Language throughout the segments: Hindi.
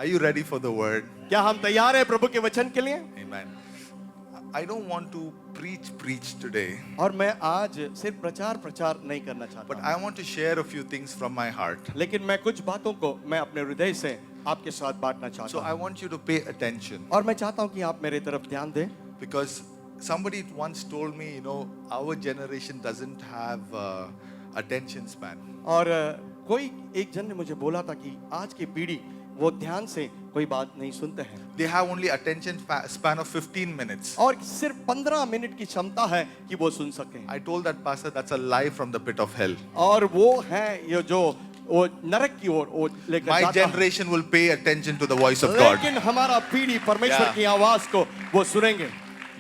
Are you ready for the word? क्या हम तैयार हैं प्रभु के वचन के लिए? Amen. I don't want to preach today, और मैं आज सिर्फ प्रचार नहीं करना but चाहता, I want to share a few things from my heart. लेकिन मैं कुछ बातों को मैं अपने हृदय से आपके साथ बांटना So चाहता I हूँ। want you to pay attention, और मैं चाहता हूँ कि आप मेरे तरफ ध्यान दें, because somebody once told me, our generation doesn't have attention span. और कोई एक जन ने मुझे बोला था कि आज की पीढ़ी वो ध्यान से कोई बात नहीं सुनते हैं, They have only attention span of 15 minutes. और सिर्फ 15 मिनट की क्षमता है कि वो सुन सकें। I told that pastor that's a lie from the pit of hell. और वो है ये जो वो नरक की ओर वो लेकर My जाता है। generation will pay attention to the voice of God. लेकिन हमारा पीढ़ी परमेश्वर Yeah. की आवाज को वो सुनेंगे।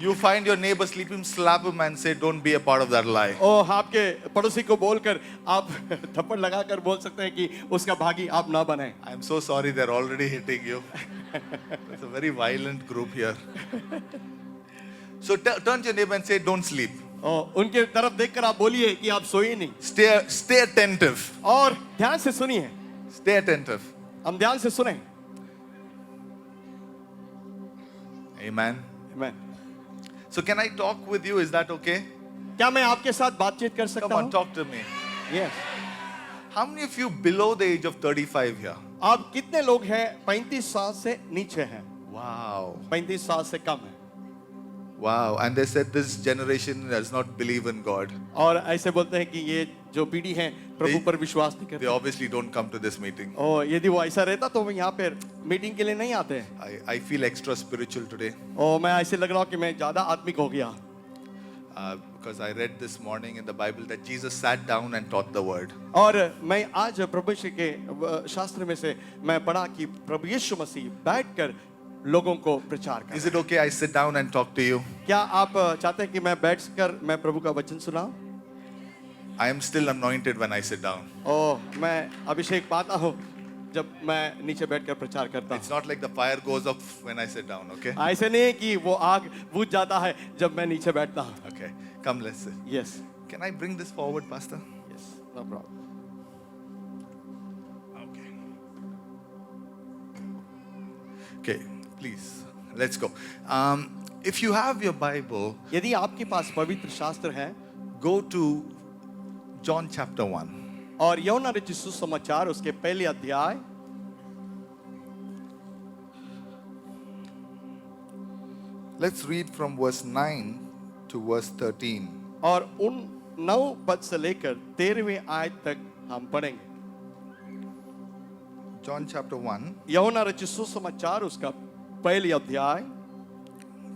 You find your neighbor sleeping, slap him and say, don't be a part of that lie. ओ आपके पड़ोसी को बोलकर आप थप्पड़ लगाकर बोल सकते हैं कि उसका भागी आप ना बने। I'm so sorry they're already hitting you. It's a very violent group here. So turn to your neighbor and say, don't sleep. और उनके तरफ देखकर आप बोलिए कि आप सोइए नहीं, Stay attentive. और ध्यान से सुनिए। Stay attentive. हम ध्यान से सुने। Amen. Amen. So can I talk with you? Is that okay? क्या मैं आपके साथ बातचीत कर Come सकता on, हूँ? talk to me. Yes. How many of you below the age of 35 here? आप कितने लोग हैं 35 साल से नीचे हैं? Wow. 35 साल से कम है। Wow. And they said this generation does not believe in God. और ऐसे बोलते हैं कि ये जो पीढ़ी है प्रभु पर विश्वास नहीं They करती। obviously don't come to this meeting. और यदि वो ऐसा रहता तो वो यहाँ पे मीटिंग के लिए नहीं आते हैं। I feel extra spiritual today और मैं ऐसे लग रहा हूँ कि मैं ज्यादा आत्मिक हो गया, because I read this morning in the Bible that Jesus sat down and taught the word. और मैं आज प्रभु यीशु के शास्त्र में से मैं पढ़ा कि प्रभु यीशु मसीह बैठकर लोगों को प्रचार कर। Is it okay I sit down and talk to you? क्या आप चाहते हैं कि मैं बैठकर मैं प्रभु का वचन सुनाऊं? I am still anointed when I sit down. ओह मैं अभिषेक पाता हूँ जब मैं नीचे बैठकर प्रचार करता It's हूँ। not like the fire goes up when I sit down, okay? ऐसे नहीं है कि वो आग बुझ जाता है जब मैं नीचे बैठता हूँ। Okay, come let's sit. Yes, Can I bring this forward, Pastor? yes, no problem. Okay, please, let's go. If you have your Bible, यदि आपके पास पवित्र शास्त्र है go to John chapter 1. और यूहन्ना रचित सुसमाचार उसके पहले अध्याय Let's read from verse 9 to verse 13. और उन 9 पद से लेकर 13वें आयत तक हम पढ़ेंगे। John chapter 1, यूहन्ना रचित सुसमाचार उसका पहले अध्याय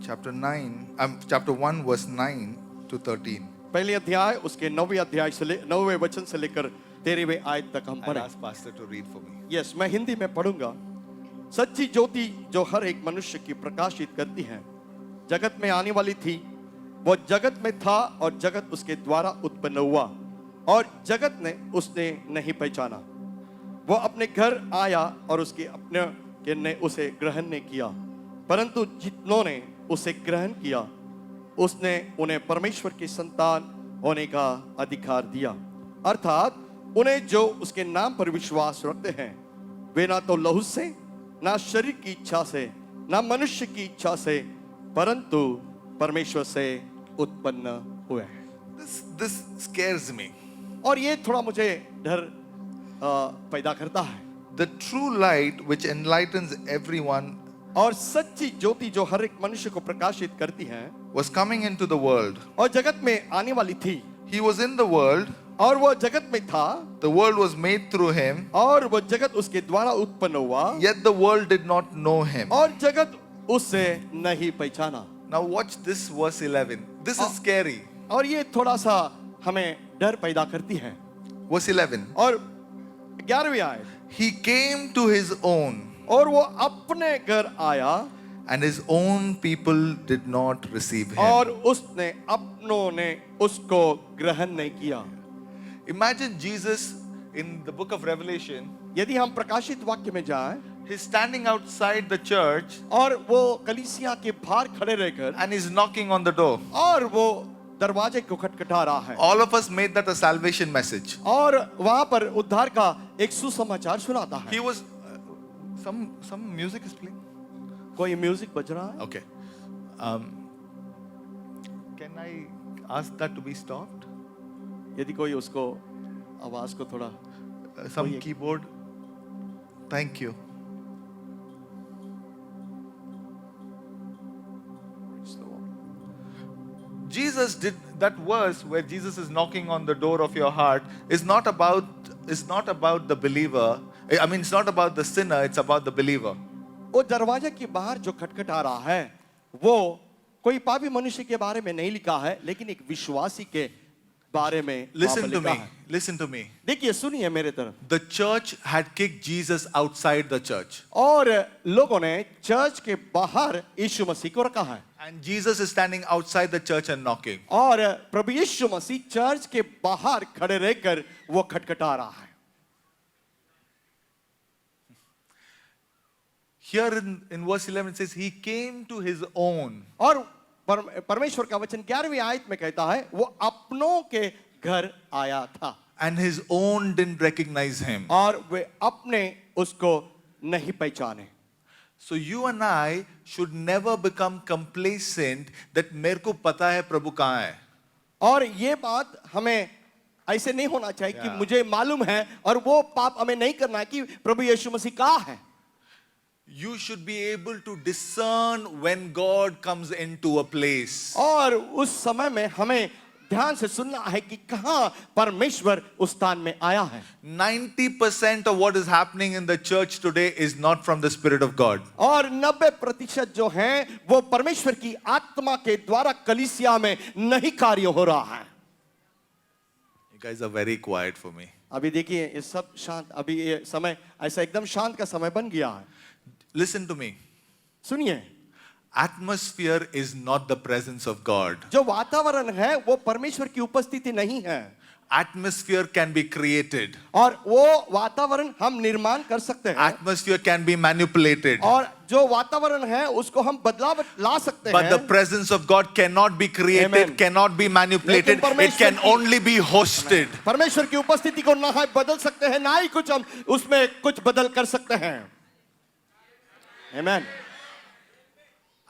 chapter 1 verse 9 to 13. पहले अध्याय उसके 9वें अध्याय से 9वें वचन से लेकर 13वें आयत तक हम I'll पढ़ेंगे। ask Pastor to read for me. Yes, मैं हिंदी में पढ़ूंगा। सच्ची ज्योति जो हर एक मनुष्य की प्रकाशित करती है, जगत में आने वाली थी, वो जगत में था और जगत उसके द्वारा उत्पन्न हुआ और जगत ने उसने नहीं पहचाना। वो अपने घर आया और उसके अपने ने उसे ग्रहण नहीं किया, परंतु जितनों ने उसे ग्रहण किया उसने उन्हें परमेश्वर की संतान होने का अधिकार दिया, अर्थात उन्हें जो उसके नाम पर विश्वास रखते हैं, वे ना तो लहू से, ना शरीर की इच्छा से, ना मनुष्य की इच्छा से, परंतु परमेश्वर से उत्पन्न हुए हैं। This scares me. और ये थोड़ा मुझे डर पैदा करता है। The true light which enlightens everyone और सच्ची ज्योति जो हर एक मनुष्य को प्रकाशित करती है was coming into the world. और जगत में आने वाली थी, He was in the world. और वो जगत में था, The world was made through him. और वो जगत उसके द्वारा उत्पन्न हुआ, Yet the world did not know him. और जगत उससे नहीं पहचाना। Now watch this verse 11. This is scary. और ये थोड़ा सा हमें डर पैदा करती है। Verse 11. और 11वीं आयत, He came to his own, और वो अपने घर आया and his own people did not receive him. और उसने अपनों ने उसको ग्रहण नहीं किया। Imagine Jesus in the book of Revelation. यदि हम प्रकाशित वाक्य में जाएं, He's standing outside the church और वो कलीसिया के बाहर खड़े रहकर and he's knocking on the door. और वो दरवाजे को खटखटा रहा है, All of us made that a salvation message. और वहां पर उद्धार का एक सुसमाचार सुनाता है। He was some music is playing. कोई म्यूजिक बज रहा है? Okay. Can I ask that to be stopped? यदि कोई उसको आवाज को थोड़ा Some कोई एक- keyboard. Thank you. Jesus did that verse where Jesus is knocking on the door of your heart is not about the believer. I mean, it's not about the sinner, it's about the believer. वो दरवाजे के बाहर जो खटखटा रहा है वो कोई पापी मनुष्य के बारे में नहीं लिखा है, लेकिन एक विश्वासी के बारे में Listen वहाँ to पर लिखा me. है। Listen to me. देखिए, सुनिए मेरे तरफ। The church had kicked Jesus outside the church. और लोगों ने चर्च के बाहर यीशु मसीह को रखा है And Jesus is standing outside the church and knocking. और प्रभु यीशु मसीह चर्च के बाहर खड़े रहकर वो खटखटा रहा है। Here in verse 11 it says, He came to His own. और परमेश्वर का वचन 11वीं आयत में कहता है वो अपनों के घर आया था And His own didn't recognize Him. और वे अपने उसको नहीं पहचाने। So you and I should never become complacent that मेरे को पता है प्रभु कहाँ है. और ये बात हमें ऐसे नहीं होना चाहिए कि Yeah. मुझे मालूम है और वो पाप हमें नहीं करना है कि प्रभु यीशु मसीह कहाँ है। You should be able to discern when God comes into a place. और उस समय में हमें ध्यान से सुनना है कि कहाँ परमेश्वर उस स्थान में आया है। 90% of what is happening in the church today is not from the Spirit of God. और 90% जो हैं वो परमेश्वर की आत्मा के द्वारा कलीसिया में नहीं कार्य हो रहा है। You guys are very quiet for me. अभी देखिए ये सब शांत, अभी ये समय ऐसा एकदम शांत का समय बन गया है। Listen to me. सुनिए, Atmosphere is not the presence of God. जो वातावरण है वो परमेश्वर की उपस्थिति नहीं है। Atmosphere can be created. और वो वातावरण हम निर्माण कर सकते हैं। Atmosphere can be manipulated. और जो वातावरण है उसको हम बदलाव ला सकते But the हैं। presence of God cannot be created, Amen. cannot be manipulated. लेकिन It can परमेश्वर की- only be hosted. परमेश्वर की उपस्थिति को ना ही बदल सकते हैं, ना ही कुछ हम उसमें कुछ बदल कर सकते हैं। Amen.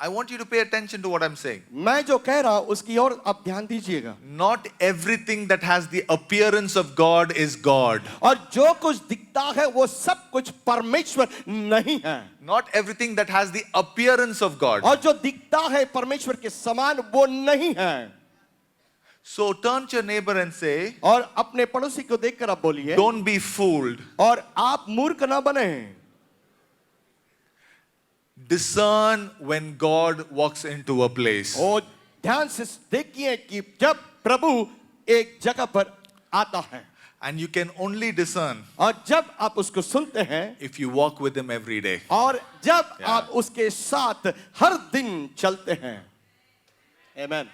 I want you to pay attention to what I'm saying. मैं जो कह रहा हूं उसकी ओर आप ध्यान दीजिएगा। Not everything that has the appearance of God is God. और जो कुछ दिखता है वो सब कुछ परमेश्वर नहीं है। Not everything that has the appearance of God. और जो दिखता है परमेश्वर के समान वो नहीं है। So turn to your neighbor and say, और अपने पड़ोसी को देखकर आप बोलिए, don't be fooled. और आप मूर्ख ना बने। Discern when God walks into a place. और ध्यान से देखिए कि जब प्रभु एक जगह पर आता है And you can only discern और जब आप उसको सुनते हैं if you walk with Him every day. और जब Yeah. आप उसके साथ हर दिन चलते हैं। Amen.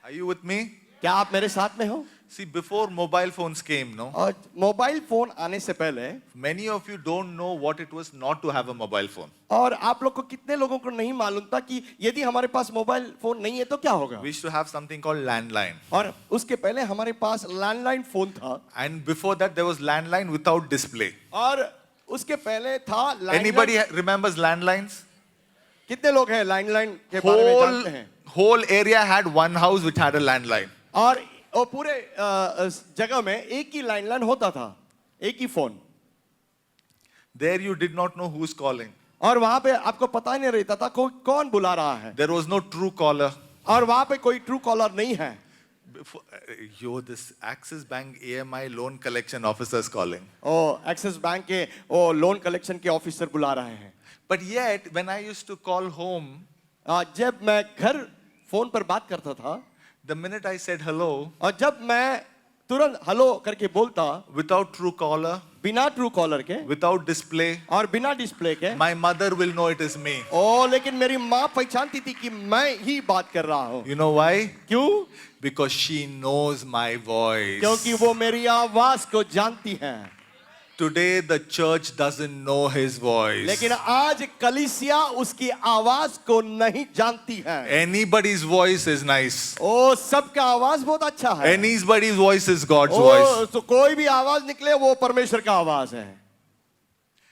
Are you with me? क्या आप मेरे साथ में हो? See, before mobile phones came, no? और मोबाइल फोन आने से पहले, Many of you don't know what it was not to have a mobile phone. और आप लोग को कितने लोगों को नहीं मालूम था कि यदि हमारे पास मोबाइल फोन नहीं है तो क्या होगा। We used to have something called landline. और उसके पहले हमारे पास लैंडलाइन फोन था And before that, there was landline without display. और उसके पहले था Anybody लैंडलाइन। remembers landlines? कितने लोग हैं लैंडलाइन के बारे में जानते हैं? Whole area had one house which had a landline. और पूरे जगह में एक ही लैंडलाइन होता था, एक ही phone. There you did not know who's calling. और वहां पे आपको पता ही नहीं रहता था कौन बुला रहा है। There was no true caller. और वहां पे कोई ट्रू कॉलर नहीं है। This Axis Bank EMI loan collection officers calling. O axis bank के ओ लोन कलेक्शन के ऑफिसर बुला रहे हैं। But yet, when I used to call home, जब मैं घर फोन पर बात करता था, the minute I said hello, और जब मैं तुरंत हेलो करके बोलता, without true caller, बिना ट्रू कॉलर के without display, और बिना डिस्प्ले के, my mother will know it is me. ओ लेकिन मेरी माँ पहचानती थी कि मैं ही बात कर रहा हूँ। You know why? क्यों? Because she knows my voice. क्योंकि वो मेरी आवाज को जानती है। Today the church doesn't know his voice. लेकिन आज कलीसिया उसकी आवाज को नहीं जानती है। Anybody's voice is nice. ओ सबका आवाज बहुत अच्छा है। Anybody's voice is God's O voice. तो कोई भी आवाज निकले वो परमेश्वर का आवाज है।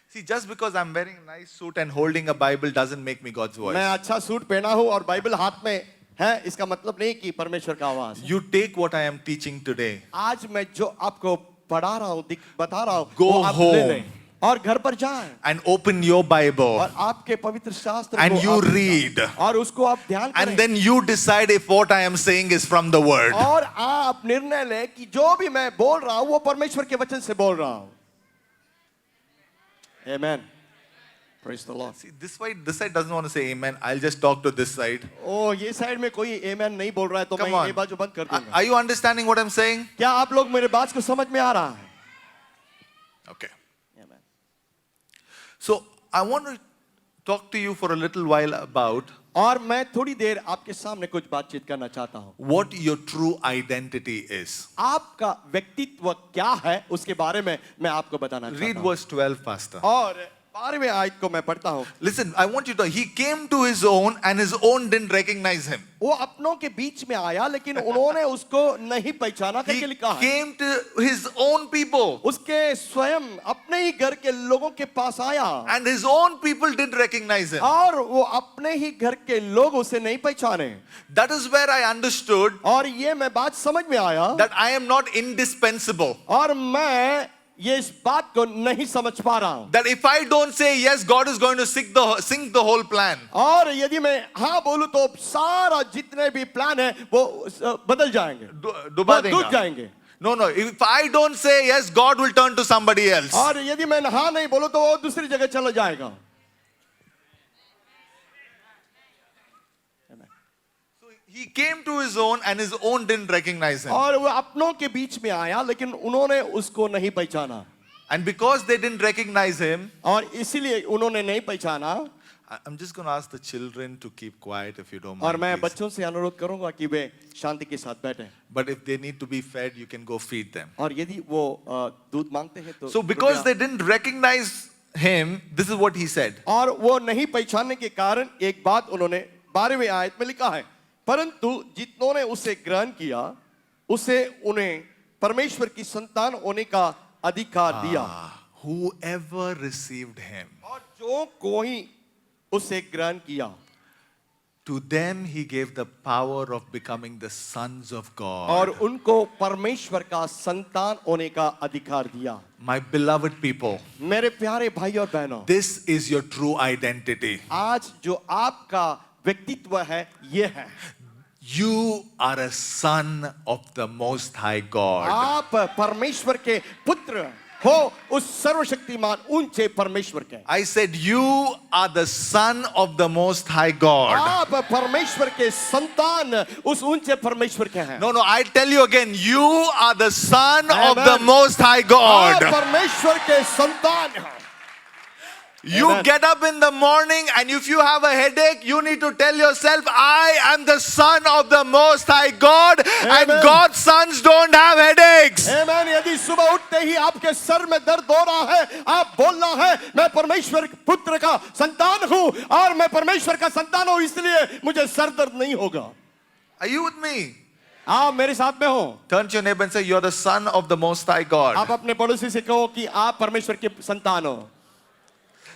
See, just because I'm wearing a nice suit and holding a Bible doesn't make me God's voice. मैं अच्छा सूट पहना हूँ और बाइबल हाथ में है, इसका मतलब नहीं कि परमेश्वर का आवाज है। You take what I am teaching today. आज मैं जो आपको पढ़ा रहा हूँ, बता रहा हूँ, Go वो आप ले home. लें और घर पर जाएं And open your Bible. और आपके पवित्र शास्त्र And को you आप read. और उसको आप ध्यान करें And then you decide if what I am saying is from the Word. और आप निर्णय लें कि जो भी मैं बोल रहा हूँ वो परमेश्वर के वचन से बोल रहा हूँ। Amen. Praise the Lord. See, this side doesn't want to say amen. I'll just talk to this side. ओ ये साइड में कोई amen नहीं बोल रहा है तो Come मैं on. ये बाजू बंद कर दूंगा। Are you understanding what I'm saying? क्या आप लोग मेरे बात को समझ में आ रहा है? Okay. Amen. So I want to talk to you for a little while about और मैं थोड़ी देर आपके सामने कुछ बातचीत करना चाहता हूँ। what your true identity is. आपका व्यक्तित्व क्या है उसके बारे में मैं आपको बताना Read चाहता हूँ। verse 12, Pastor. और 12वें आयत को मैं पढ़ता हूँ। Listen, I want you to. He came to his own, and his own didn't recognize him. वो अपनों के बीच में आया लेकिन उन्होंने उसको नहीं पहचाना He करके लिखा है। came to his own people, उसके स्वयं अपने ही घर के लोगों के पास आया and his own people didn't recognize him. और वो अपने ही घर के लोग उसे नहीं पहचाने। That is where I understood और ये मैं बात समझ में आया that I am not indispensable. और मैं ये इस बात को नहीं समझ पा रहा हूँ। That if I don't say yes, God is going to sink the whole plan. और यदि मैं हाँ बोलूं तो सारा जितने भी प्लान है वो बदल जाएंगे, डुबा वो डूब देगा. जाएंगे। No, no. If I don't say yes, God will turn to somebody else. और यदि मैं हाँ नहीं बोलूं तो वो दूसरी जगह चला जाएगा। So he came to his own, and his own didn't recognize him. और वो अपनों के बीच में आया लेकिन उन्होंने उसको नहीं पहचाना And because they didn't recognize him, और इसीलिए उन्होंने नहीं पहचाना। I'm just going to ask the children to keep quiet if you don't और mind. मैं Please. बच्चों से अनुरोध करूंगा कि वे शांति के साथ बैठें But if they need to be fed, you can go feed them. और यदि वो दूध मांगते हैं तो So because they didn't recognize him, this is what he said. और वो नहीं पहचानने के कारण एक बात उन्होंने 12वें आयत में लिखा है, परंतु जितनों ने उसे ग्रहण किया उसे उन्हें परमेश्वर की संतान होने का अधिकार दिया। Whoever received him, और जो कोई उसे ग्रहण किया to them he gave the power of becoming the sons of God. और उनको परमेश्वर का संतान होने का अधिकार दिया। My beloved people, मेरे प्यारे भाई और बहनों, this is your true identity. आज जो आपका व्यक्तित्व है ये है, You are a son of the Most High God. आप परमेश्वर के पुत्र हो, उस सर्वशक्तिमान ऊंचे परमेश्वर के। I said, you are the son of the Most High God. आप परमेश्वर के संतान उस ऊंचे परमेश्वर के हैं। No, no, I tell you again, you are the son of Amen. the Most High आप God. परमेश्वर के संतान हैं। You Amen. get up in the morning, and if you have a headache, you need to tell yourself, I am the son of the Most High God, and Amen. God's sons don't have headaches. आमीन। यदि सुबह उठते ही आपके सर में दर्द हो रहा है, आप बोलना है मैं परमेश्वर पुत्र का संतान हूँ और मैं परमेश्वर का संतान हूँ, इसलिए मुझे सर दर्द नहीं होगा। Are you with me? आप मेरे साथ में हो। Turn to your neighbor and say, you're the son of the Most High God. आप अपने पड़ोसी से कहो कि आप परमेश्वर के संतान हो।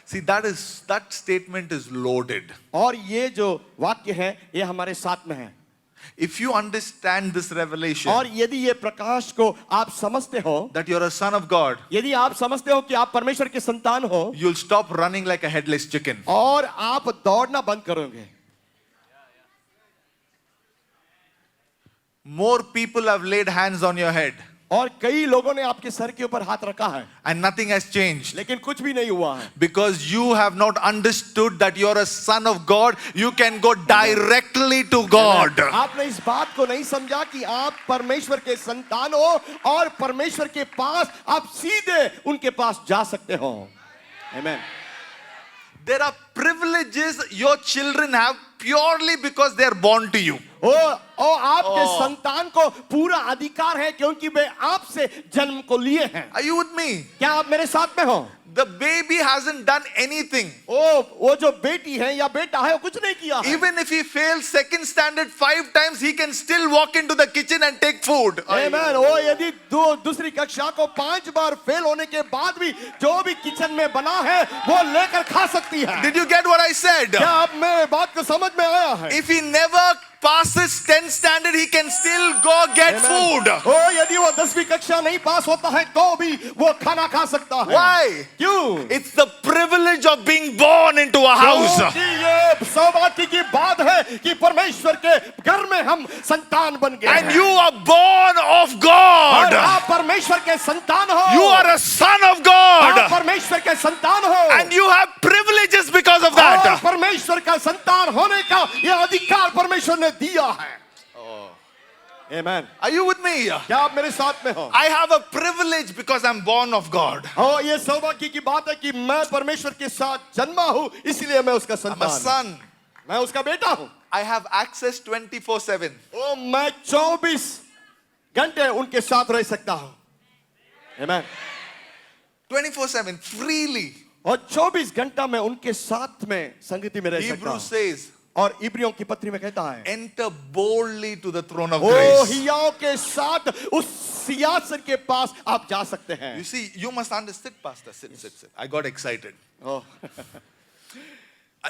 See, that statement is loaded. और ये जो वाक्य है ये हमारे साथ में है। If you understand this revelation, और यदि ये प्रकाश को आप समझते हो, that you're a son of God, यदि आप समझते हो कि आप परमेश्वर के संतान हो, you'll stop running like a headless chicken. और आप दौड़ना बंद करोगे। More people have laid hands on your head, और कई लोगों ने आपके सर के ऊपर हाथ रखा है and nothing has changed. लेकिन कुछ भी नहीं हुआ है, Because you have not understood that you're a son of God, you can go directly to God. आपने इस बात को नहीं समझा कि आप परमेश्वर के संतान हो और परमेश्वर के पास आप सीधे उनके पास जा सकते हो। आमीन। There are privileges your children have purely because they are born to you. ओ आपके Oh. संतान को पूरा अधिकार है क्योंकि वे आपसे जन्म को लिए हैं। Are you with me? क्या आप मेरे साथ में हो? The baby hasn't done anything. वो जो बेटी है या बेटा है वो कुछ नहीं किया है। Even if he fails second standard 5 times, he can still walk into the kitchen and take food. Amen. वो यदि दूसरी कक्षा को 5 बार फेल होने के बाद भी जो भी किचन में बना है वो लेकर खा सकती है। Did you get what I said? क्या आप मेरे बात को समझ में आया है? If he never passes 10th standard, he can still go get food. यदि वो 10वीं कक्षा नहीं पास होता है तो भी वो खाना खा सकता है। Why? क्यों? It's the privilege of being born into a house. क्योंकि ये सौभाग्य की बात है कि परमेश्वर के घर में हम संतान बन गए And हैं। you are born of और God. आप परमेश्वर के संतान हो। You are a son of आप God. परमेश्वर के संतान हो। And you have privileges because of और that. परमेश्वर का संतान होने का ये अधिकार परमेश्वर ने दिया है। Amen. Are you with me? क्या आप मेरे साथ में हो? I have a privilege because I'm born of God. ये सौभाग्य की बात है कि मैं परमेश्वर के साथ जन्मा हूँ इसलिए मैं उसका I'm a संतान हूँ। son. मैं उसका बेटा हूँ। I have access 24/7. मैं 24 घंटे उनके साथ रह सकता हूँ। Amen. 24/7 freely. और 24 घंटा मैं उनके साथ में संगति में रह सकता Hebrews हूँ। says, और इब्रियों की पत्री में कहता है enter boldly to the throne of O grace. हियाव के साथ उस सियासत के पास आप जा सकते हैं। You see, you must understand, Pastor. Sit. I got excited. Oh,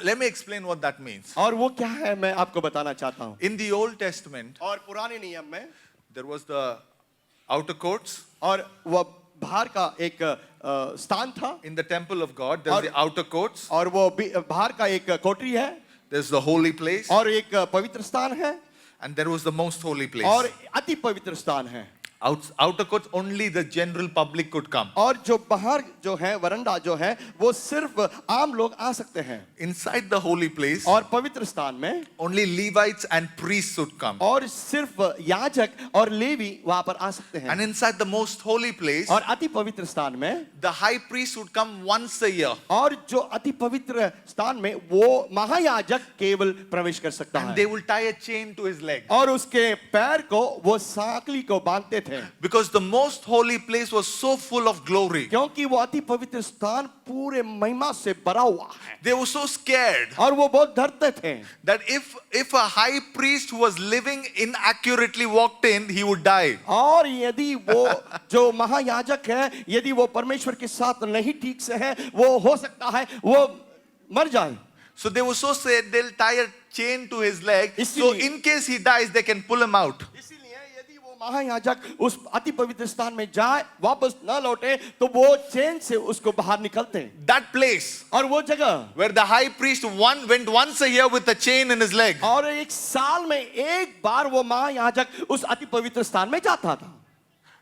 Let me explain what that means. और वो क्या है मैं आपको बताना चाहता हूँ। In the Old Testament, और पुराने नियम में there was the outer courts. और वो बाहर का एक स्थान था In the temple of God, there's the outer courts. और वो बाहर का एक कोठरी है There's the holy place. और एक पवित्र स्थान है And there was the most holy place. और अति पवित्र स्थान है। Outer courts, only the general public could come. और जो बाहर जो है वरंडा जो है वो सिर्फ आम लोग आ सकते हैं। Inside the holy place, और पवित्र स्थान में only Levites and priests would come. और सिर्फ याजक और लेवी वहां पर आ सकते हैं। And inside the most holy place, और अति पवित्र स्थान में the high priest would come once a year. और जो अति पवित्र स्थान में वो महायाजक केवल प्रवेश कर सकता And है they will tie a chain to his leg. और उसके पैर को वो सांकली को बांधते थे Because the most holy place was so full of glory. क्योंकि वो अति पवित्र स्थान पूरे महिमा से भरा हुआ है। They were so scared और वो बहुत डरते थे that if a high priest who was living inaccurately walked in, he would die. और यदि वो जो महायाजक है यदि वो परमेश्वर के साथ नहीं ठीक से है वो हो सकता है वो मर जाए। So they were so scared, they'll tie a chain to his leg. So इसीलिए- in case he dies, they can pull him out. इसीलिए यदि वो महायाजक उस अति पवित्र स्थान में जाए वापस न लौटे तो वो चेन से उसको बाहर निकलते हैं। That place और वो जगह where the high priest went once a year with a chain in his leg. और एक साल में एक बार वो महायाजक उस अति पवित्र स्थान में जाता था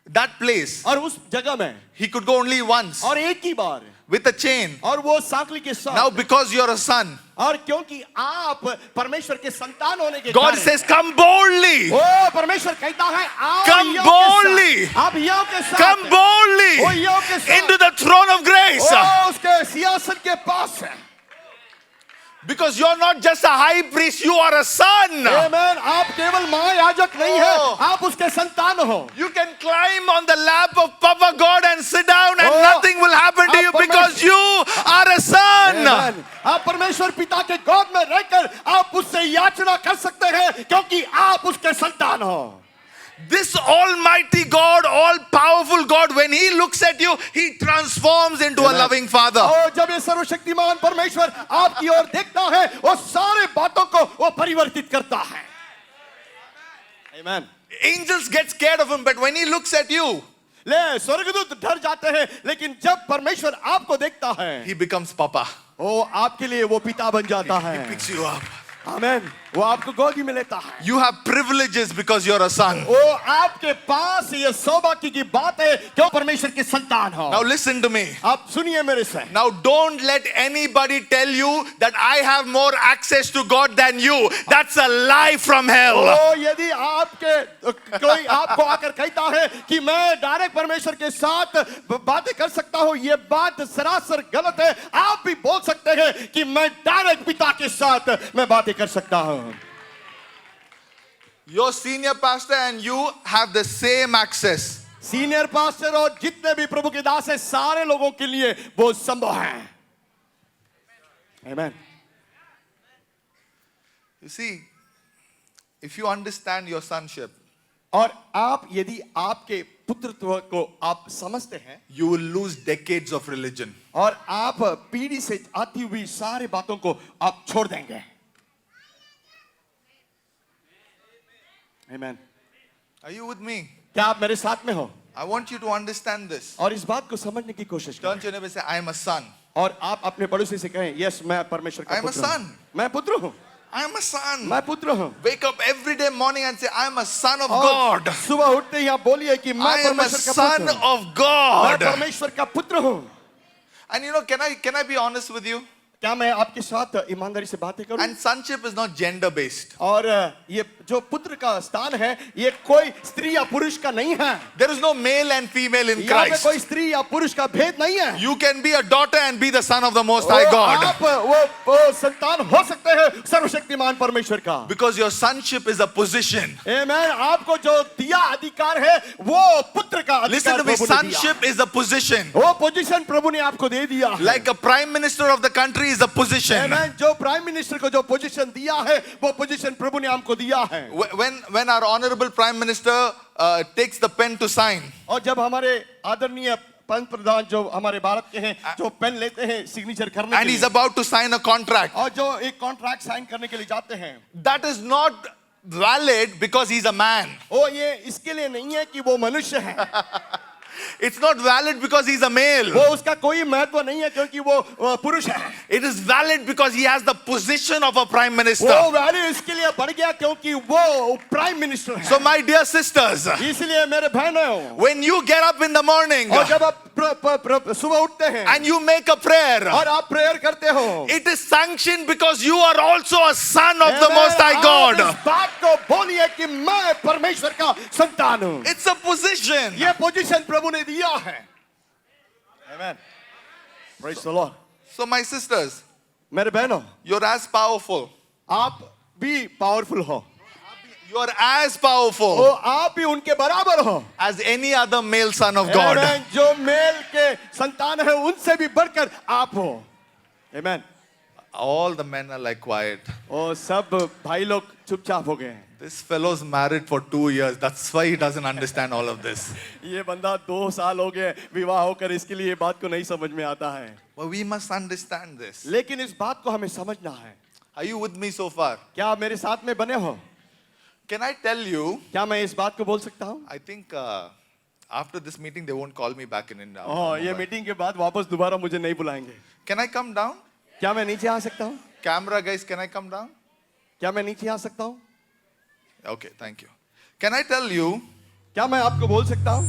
That place, और उस जगह में he could go only once और एक ही बार with a chain. और वो सांकली के साथ। Now because you're a son, और क्योंकि आप परमेश्वर के संतान होने के God कारण- says, come boldly. ओ परमेश्वर कहता है आओ Come हियाव के boldly. साथ। आप हियाव के साथ Come boldly ओ हियाव के साथ into the throne of grace. ओ उसके सियासत के पास है। Because you're not just a high priest, you are a son. आमेन। आप केवल महायाजक नहीं है Oh. आप उसके संतान हो। You can climb on the lap of Papa God and sit down and Oh. nothing will happen to you because you are a son. आमेन। आप परमेश्वर पिता के गोद में रहकर आप उससे याचना कर सकते हैं क्योंकि आप उसके संतान हो। This almighty God, all powerful God, when he looks at you, he transforms into a Amen. loving father. और जब ये सर्वशक्तिमान परमेश्वर आपकी ओर देखता है वो सारे बातों को वो परिवर्तित करता है। आमेन। Angels get scared of him, but when he looks at you, ले स्वर्गदूत डर जाते हैं लेकिन जब परमेश्वर आपको देखता है he becomes Papa. वो आपके लिए वो पिता बन जाता He है। picks you up. आमेन। वो आपको गोदी में लेता है। You have privileges because you're a son. वो आपके पास ये सौभाग्य की बात है क्यों परमेश्वर के संतान हो। Now listen to me. आप सुनिए मेरे से। Now don't let anybody tell you that I have more access to God than you. That's a lie from hell. ओ यदि आपके कोई आपको आकर कहता है कि मैं डायरेक्ट परमेश्वर के साथ बातें कर सकता हूँ ये बात सरासर गलत है। आप भी बोल सकते हैं कि मैं डायरेक्ट पिता के साथ मैं बातें कर सकता हूँ। Your senior pastor and you have the same access. Senior pastor और जितने भी प्रभु के दास हैं सारे लोगों के लिए वो संभव है। आमेन। You see, if you understand your sonship, और आप यदि आपके पुत्रत्व को आप समझते हैं, you will lose decades of religion. और आप पीढ़ी से आती हुई सारी बातों को आप छोड़ देंगे। आमेन। Are you with me? क्या आप मेरे साथ में हो? I want you to understand this. और इस बात को समझने की कोशिश Turn करें। to your neighbor and say, I am a son. और आप अपने पड़ोसी से कहें, यस मैं परमेश्वर का I am a पुत्र हूं। son. मैं पुत्र हूं। I am a son. मैं पुत्र हूं। Wake up every day morning and say, I am a son of और God. सुबह उठते ही आप बोलिए कि मैं I am a परमेश्वर का son पुत्र हूं। of मैं God. परमेश्वर का पुत्र हूं। And you know, can I be honest with you? क्या मैं आपके साथ ईमानदारी से बातें करूं? And sonship is not gender based. और ये जो पुत्र का स्थान है ये कोई स्त्री या पुरुष का नहीं है। There is no male and female in यहाँ पे Christ. कोई स्त्री या पुरुष का भेद नहीं है। You can be a daughter and be the son of the Most High God. आप वो संतान हो सकते हैं सर्वशक्तिमान परमेश्वर का। Because your sonship is a position. आमेन। आपको जो दिया अधिकार है वो पुत्र का Listen अधिकार to me, प्रभु ने दिया। sonship is a position. वो पोजीशन प्रभु ने आपको दे दिया है। Like a prime minister of the country is a position. आमेन। जो प्राइम मिनिस्टर को जो पोजीशन दिया है वो पोजीशन प्रभु ने हमको दिया है। When our honorable prime minister takes the pen to sign, और जब हमारे आदरणीय पंत प्रधान जो हमारे भारत के हैं जो पेन लेते हैं सिग्नेचर करने के and he's लिए about to sign a contract, और जो एक कॉन्ट्रैक्ट साइन करने के लिए जाते हैं that is not valid because he's a man. वो ये इसके लिए नहीं है कि वो मनुष्य है। It's not valid because he's a male. वो उसका कोई महत्व नहीं है क्योंकि वो पुरुष है। It is valid because he has the position of a prime minister. वो वैल्यू इसके लिए बढ़ गया क्योंकि वो प्राइम मिनिस्टर है। So my dear sisters, इसलिए मेरे बहनों, when you get up in the morning और जब आप सुबह उठते हैं and you make a prayer, और आप प्रेयर करते हो, it is sanctioned because you are also a son of the amen, Most High आप God. इस बात को बोलिए कि मैं परमेश्वर का संतान हूँ। It's a position. ये पोजीशन प्रभु ने दिया है। आमेन। Praise the Lord। So my sisters, मेरे बहनों, you're as powerful. आप भी पावरफुल हो। You're as powerful वो आप भी उनके बराबर हो। as any other male son of God. आमेन। जो मेल के संतान है उनसे भी बढ़कर आप हो। आमेन। All the men are like quiet. और सब भाई लोग चुपचाप हो गए हैं। This fellow's married for 2 years. That's why he doesn't understand all of this. ये बंदा 2 साल हो गए विवाह होकर, इसके लिए ये बात को नहीं समझ में आता है। But we must understand this. लेकिन इस बात को हमें समझना है। Are you with me so far? क्या आप मेरे साथ में बने हो? Can I tell you? क्या मैं इस बात को बोल सकता हूँ? I think after this meeting they won't call me back in India. ये मीटिंग के बाद वापस दोबारा मुझे नहीं बुलाएंगे। Can I come down? क्या मैं नीचे आ सकता हूँ? Camera guys, can I come down? क्या मैं नीचे आ सकता हूँ? Okay, thank you. Can I tell you? क्या मैं आपको बोल सकता हूँ?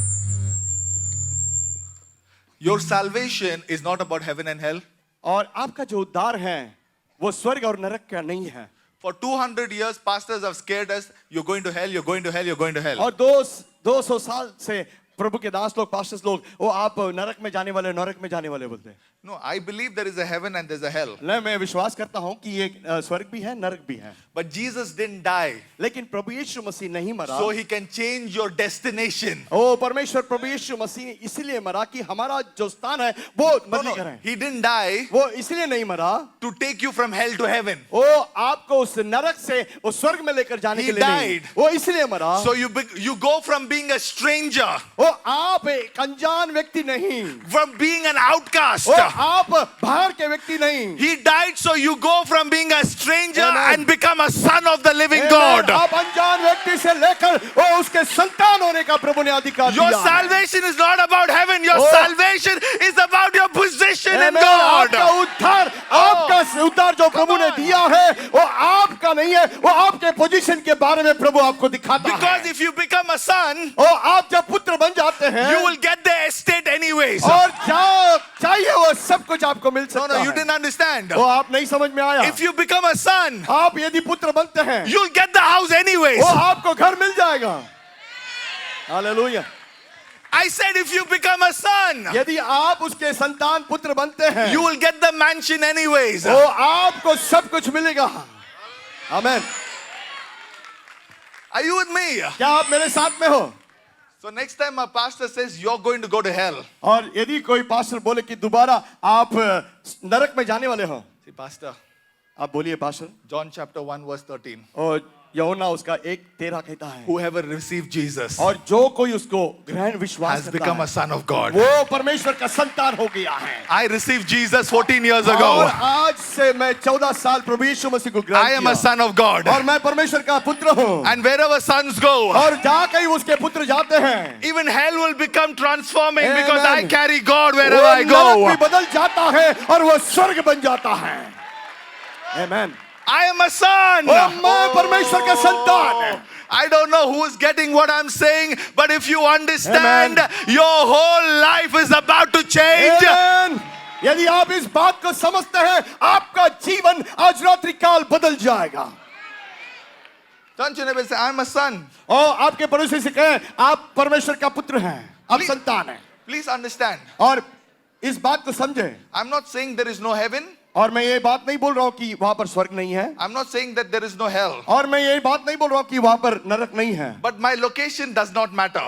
Your salvation is not about heaven and hell. और आपका जो उद्धार है वो स्वर्ग और नरक का नहीं है। For 200 years, pastors have scared us. You're going to hell, you're going to hell, you're going to hell. और 200 साल से प्रभु के दास लोग पास्टर्स लोग वो आप नरक में जाने वाले नरक में जाने वाले बोलते हैं। No, I believe there is a heaven and there's a hell. नहीं, मैं विश्वास करता हूँ कि ये स्वर्ग भी है नरक भी है। But Jesus didn't die लेकिन प्रभु यीशु मसीह नहीं मरा। so he can change your destination. ओ परमेश्वर प्रभु यीशु मसीह इसलिए मरा कि हमारा जो स्थान है वो बदली करें। He didn't die वो इसलिए नहीं मरा to take you from hell to heaven. वो आपको उस नरक से उस स्वर्ग में लेकर जाने He के लिए नहीं। died. वो इसलिए मरा। So you go from being a stranger, वो आप एक अनजान व्यक्ति नहीं। from being an outcast. वो आप बाहर के व्यक्ति नहीं। He died so you go from being a stranger Amen. and become a son of the living Amen. God. आप अनजान व्यक्ति से लेकर वो उसके संतान होने का प्रभु ने अधिकार Your दिया। salvation is not about heaven. Your Oh. salvation is about your position in Amen. God. आपका उद्धार आपका उद्धार जो प्रभु ने दिया है वो आपका नहीं है, वो आपके पोजीशन के बारे में प्रभु आपको दिखाता Because है। if you become a son, और आप जब पुत्र बन जाते हैं you will get the estate anyways. और चाहिए वो सब कुछ आपको मिल No, सकता no, you है। didn't understand. वो आप नहीं समझ में आया। If you become a son, आप यदि पुत्र बनते हैं you'll get the house anyways. वो आपको घर मिल जाएगा। Hallelujah. I said if you become a son, यदि आप उसके संतान पुत्र बनते हैं you will get the mansion anyways. वो आपको सब कुछ मिलेगा। आमेन। Are you with me? क्या आप मेरे साथ में हो? So next time a pastor says you're going to go to hell. और यदि कोई पास्टर बोले कि दोबारा आप नरक में जाने वाले हो, See, pastor, आप बोलिए पास्टर। John chapter 1 verse 13. और यूहन्ना उसका 1:13 कहता है, Whoever received Jesus और जो कोई उसको ग्रहण विश्वास has करता become है, a son of God. वो परमेश्वर का संतान हो गया है। I received Jesus 14 years और ago. आज से मैं 14 साल प्रभु यीशु मसीह को ग्रहण I am a किया। son of God. और मैं परमेश्वर का पुत्र हूँ। And wherever sons go, और जहाँ कहीं उसके पुत्र जाते हैं, even hell will become transforming because Amen. I carry God wherever वो I नरक go. भी बदल जाता है और वो स्वर्ग बन जाता है। Amen. I am a son. और मैं परमेश्वर का संतान हूँ। I don't know who is getting what I'm saying, but if you understand, Amen. your whole life is about to change. Amen. यदि आप इस बात को समझते हैं, आपका जीवन आज रात्रि काल बदल जाएगा। Turn to your neighbor and say, I'm a son. और आपके पड़ोसी से कहें, आप परमेश्वर का पुत्र हैं, आप Please- संतान हैं। Please understand. और इस बात को समझें। I'm not saying there is no heaven. और मैं ये बात नहीं बोल रहा हूँ कि वहां पर स्वर्ग नहीं है। I'm not saying that there is no hell. और मैं ये बात नहीं बोल रहा हूँ कि वहां पर नरक नहीं है। But my location does not matter.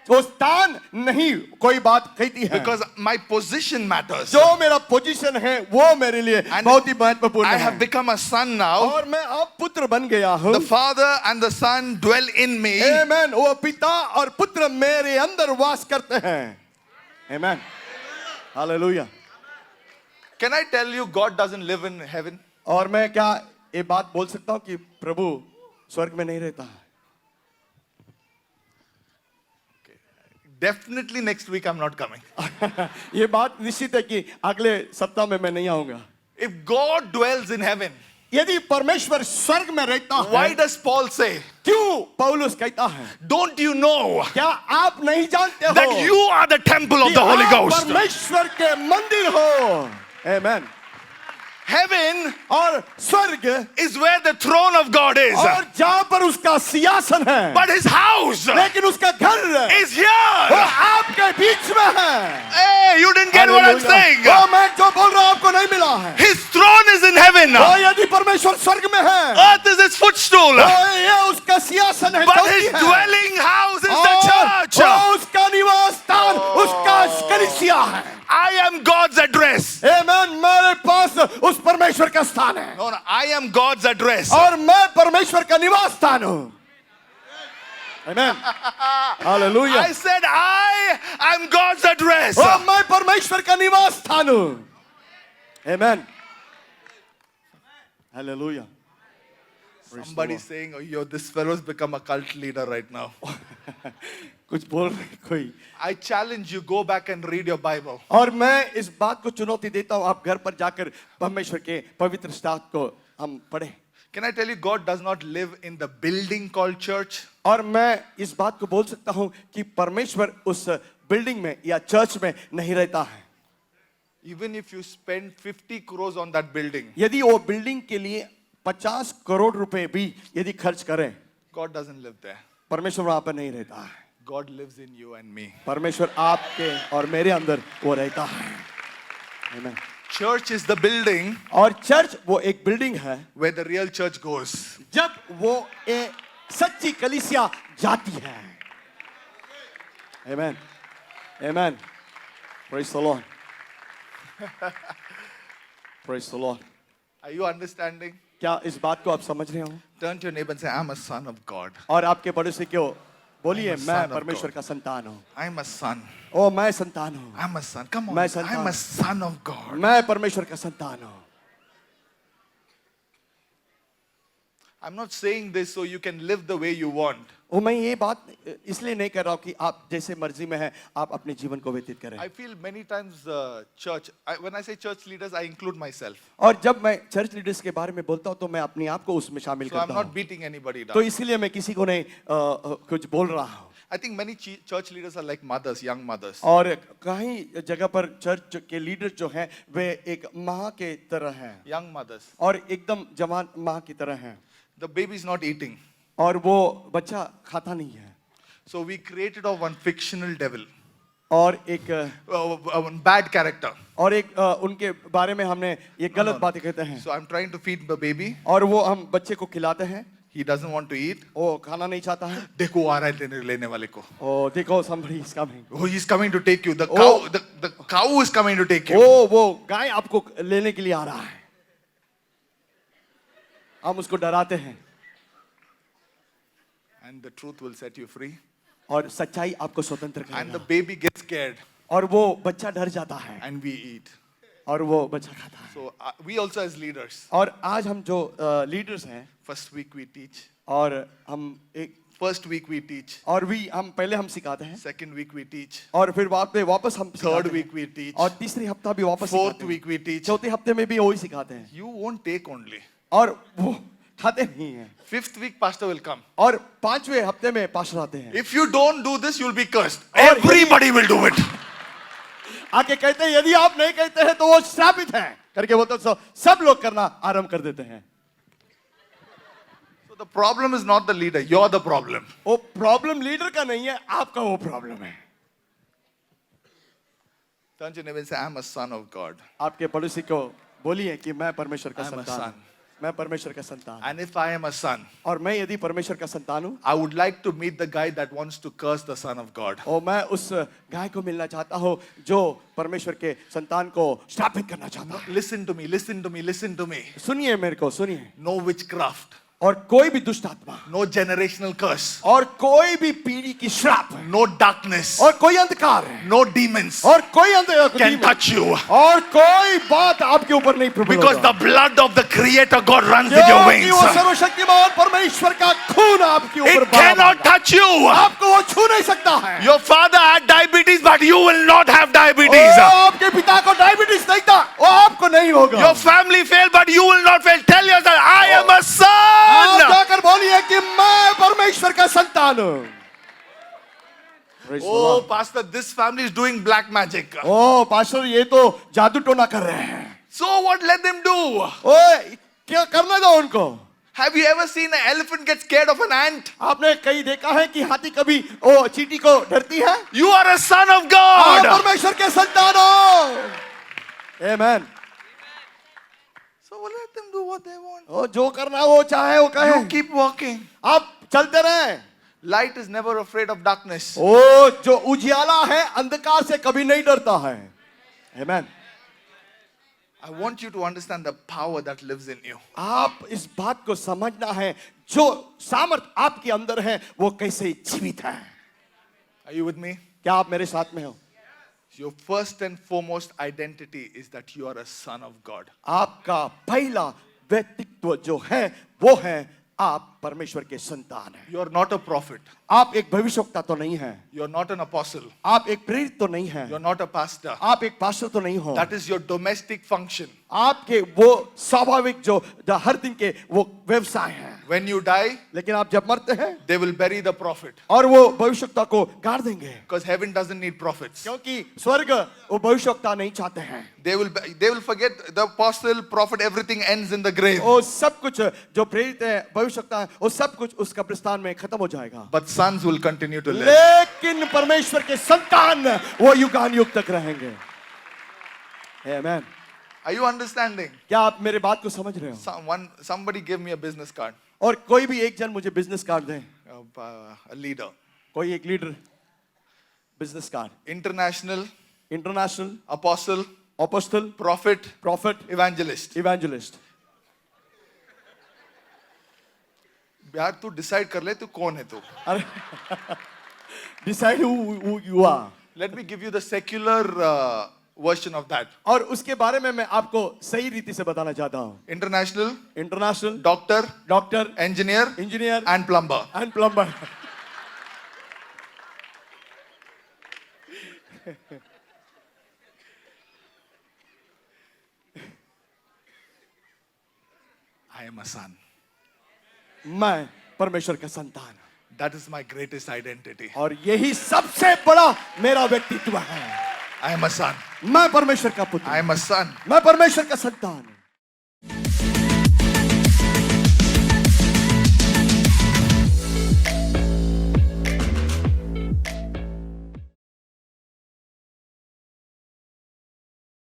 वो स्थान नहीं कोई बात कहती है, Because my position matters. जो मेरा पोजीशन है वो मेरे लिए And बहुत ही महत्वपूर्ण I है। have become a son now. और मैं अब पुत्र बन गया हूँ। The Father and the Son dwell in me. आमेन। वो पिता और पुत्र मेरे अंदर वास करते हैं। आमेन। Hallelujah. Can I tell you God doesn't live in heaven? और मैं क्या ये बात बोल सकता हूँ कि प्रभु स्वर्ग में नहीं रहता है? Definitely next week I'm not coming. ये बात निश्चित है कि अगले सप्ताह में मैं नहीं आऊंगा। If God dwells in heaven, यदि परमेश्वर स्वर्ग में रहता है, why does Paul say, क्यों पौलुस कहता है, don't you know क्या आप नहीं जानते हो that you are the temple of कि the Holy आप Ghost? परमेश्वर के मंदिर हो? आमेन। Heaven और स्वर्ग is where the throne of God is. और जहाँ पर उसका सिंहासन है, But his house लेकिन उसका घर is वो here. आपके बीच में है। Hey, you didn't get what I'm saying. वो मैं जो बोल रहा हूँ आपको नहीं मिला है। His throne is in heaven. वो यदि परमेश्वर स्वर्ग में है, Earth is his footstool. वो ये उसका सिंहासन है, But चौकी his है। dwelling house is और the church. वो उसका निवास स्थान, उसका कलीसिया है। I am God's address. आमेन। मेरे पास उस परमेश्वर का स्थान है No, I am God's address. और मैं परमेश्वर का निवास स्थान हूँ। आमेन। Hallelujah. I said I am God's address. और मैं परमेश्वर का निवास स्थान हूँ। आमेन। Hallelujah. Somebody saying, oh, yo, this fellow's become a cult leader right now. कुछ बोल रहे कोई। I challenge you, go back and read your Bible. और मैं इस बात को चुनौती देता हूँ, आप घर पर जाकर परमेश्वर के पवित्र शास्त्र को हम पढ़ें। Can I tell you, God does not live in the building called church. और मैं इस बात को बोल सकता हूँ कि परमेश्वर उस बिल्डिंग में या चर्च में नहीं रहता है। Even if you spend 50 crores on that building, यदि वो बिल्डिंग के लिए 50 करोड़ रुपए भी यदि खर्च करें, God doesn't live there. परमेश्वर वहां पर नहीं रहता है। God lives in you and me. परमेश्वर आपके और मेरे अंदर वो रहता है। Amen. Church is the building और चर्च वो एक बिल्डिंग है where the real church goes. जब वो एक सच्ची कलीसिया जाती है। Amen. Amen. Praise the Lord. Praise the Lord. Are you understanding? क्या इस बात को आप समझ रहे हो? Turn to your neighbor and say, I'm a son of God. और आपके पड़ोसी क्यों बोलिए, I'm a मैं son of परमेश्वर God. का संतान हूँ। I'm a son. ओ मैं संतान हूँ। I'm a son. Come on. मैं संतान I'm a हूँ। son of God. मैं परमेश्वर का संतान हूँ। I'm not saying this so you can live the way you want. वो मैं ये बात इसलिए नहीं कर रहा हूँ कि आप जैसे मर्जी में हैं आप अपने जीवन को व्यतीत करें। I feel many times when I say church leaders, I include myself. और जब मैं चर्च लीडर्स के बारे में बोलता हूँ तो मैं अपने आप को उसमें शामिल So I'm करता not हूँ। beating anybody तो down. इसीलिए मैं किसी को नहीं कुछ बोल रहा हूँ। I think many church leaders are like mothers, young mothers. और कहीं जगह पर चर्च के लीडर जो हैं वे एक माँ के तरह हैं Young mothers. और एकदम जवान माँ की तरह हैं The baby is not eating. और वो बच्चा खाता नहीं है So we created of one fictional devil, और एक one bad character. और एक उनके बारे में हमने ये गलत बातें कहते हैं So I'm trying to feed the baby. और वो हम बच्चे को खिलाते हैं He doesn't want to eat. वो खाना नहीं चाहता है। देखो आ रहा है लेने वाले को. ओ देखो somebody is coming। Oh, he's coming to take you. The cow is coming to take you. ओ वो गाय आपको लेने के लिए आ रहा है। हम उसको डराते हैं। And the truth will set you free. और सच्चाई आपको स्वतंत्र And the करेगा। baby gets scared. और वो बच्चा डर जाता है। And we eat. और वो बच्चा खाता है। So we also as leaders. और आज हम जो लीडर्स हैं, First week we teach. और हम एक First week we teach. और हम पहले हम सिखाते हैं, Second week we teach. और फिर वापस हम सिखाते Third हैं। week we teach. और तीसरी हफ्ता भी वापस Fourth सिखाते हैं। week we teach. चौथे हफ्ते में भी वही सिखाते हैं। You won't take only. और वो खाते नहीं हैं। Fifth week pastor will come. और पांचवें हफ्ते में पास्टर आते हैं। If you don't do this, you'll be cursed. और Everybody will do it. आके कहते हैं यदि आप नहीं कहते हैं तो वो श्रापित है करके बोलते हैं, सब लोग करना आरंभ कर देते हैं। So the problem is not the leader. You're the problem. वो प्रॉब्लम लीडर का नहीं है, आपका वो प्रॉब्लम है। Turn to your neighbor and say, I'm a son of God. आपके पड़ोसी को बोलिए कि मैं परमेश्वर का I'm a संतान son. हूं। मैं परमेश्वर का संतान हूं। And if I am a son, और मैं यदि परमेश्वर का संतान हूं, I would like to meet the guy that wants to curse the son of God. और मैं उस गाय को मिलना चाहता हूं जो परमेश्वर के संतान को स्थापित करना चाहता है। Listen to me, listen to me, listen to me. सुनिए मेरे को, सुनिए। No witchcraft, और कोई भी दुष्ट आत्मा, no generational curse, और कोई भी पीढ़ी की श्राप, no darkness, और कोई अंधकार, no demons और कोई can touch you. और कोई बात आपके ऊपर नहीं प्रभु Because the blood of the Creator God runs in your क्योंकि veins. वो सर्वशक्तिमान परमेश्वर का खून आपके ऊपर It cannot touch you. आपको वो छू नहीं सकता है। Your father had diabetes, but you will not have O, diabetes. आपके पिता को डायबिटीज नहीं था, वो आपको नहीं होगा। Your family failed, but you will not fail. Tell yourself, I am a आप son. जाकर बोलिए कि मैं परमेश्वर का संतान हूँ। Praise the Oh, Lord. pastor, this family is doing black magic. Oh pastor ये तो जादू टोना कर रहे हैं। So what? Let them do. ओ क्या करने दो उनको। Have you ever seen an elephant get scared of an ant? आपने कहीं देखा है कि हाथी कभी ओ चींटी को डरती है? You are a son of आप God. परमेश्वर के संतान हो। Amen. So let them do what they want. ओ जो करना वो चाहे वो कहे। You keep walking. आप चलते रहे। Light is never afraid of darkness. ओ जो उजियाला है अंधकार से कभी नहीं डरता है। Amen. I want you to understand the power that lives in you. आप इस बात को समझना है जो सामर्थ आपके अंदर है वो कैसे जीवित है। Are you with me? क्या आप मेरे साथ में हो? Your first and foremost identity is that you are a son of God. आपका पहला व्यक्तित्व जो है वो है आप परमेश्वर के संतान हैं। You are not a prophet. आप एक भविष्यवक्ता तो नहीं है। You are not an apostle. आप एक प्रेरित तो नहीं है। You are not a pastor. आप एक पास्टर तो नहीं हो। That is your domestic function. आपके वो स्वाभाविक जो हर दिन के वो व्यवसाय हैं। When you die, लेकिन आप जब मरते हैं they will bury the prophet. और वो भविष्यवक्ता को गाड़ देंगे Because heaven doesn't need prophets. क्योंकि स्वर्ग वो भविष्यवक्ता नहीं चाहते हैं। They will forget the apostle, prophet, everything ends in the grave. वो सब कुछ जो प्रेरित है भविष्यवक्ता है वो सब कुछ उस कब्रिस्तान में खत्म हो जाएगा। But sons will continue to live. लेकिन परमेश्वर के संतान वो युगानुयुग तक रहेंगे। Amen. Are you understanding? क्या आप मेरे बात को समझ रहे हो? Somebody give me a business card. और कोई भी एक जन मुझे business card they. A leader. कोई एक leader business card. International, international, apostle, apostle, prophet, profit, evangelist. Evangelist. यार तू डिसाइड कर ले तू कौन है तू. अरे decide who you are. Let me give you the secular version of that. और उसके बारे में मैं आपको सही रीति से बताना चाहता हूँ। International, international, doctor, doctor, engineer, engineer and plumber. And plumber. I am a son. मैं परमेश्वर का संतान हूँ। That is my greatest identity. और यही सबसे बड़ा मेरा व्यक्तित्व है। I am a son. मैं परमेश्वर का पुत्र I am a son. मैं परमेश्वर का संतान हूँ।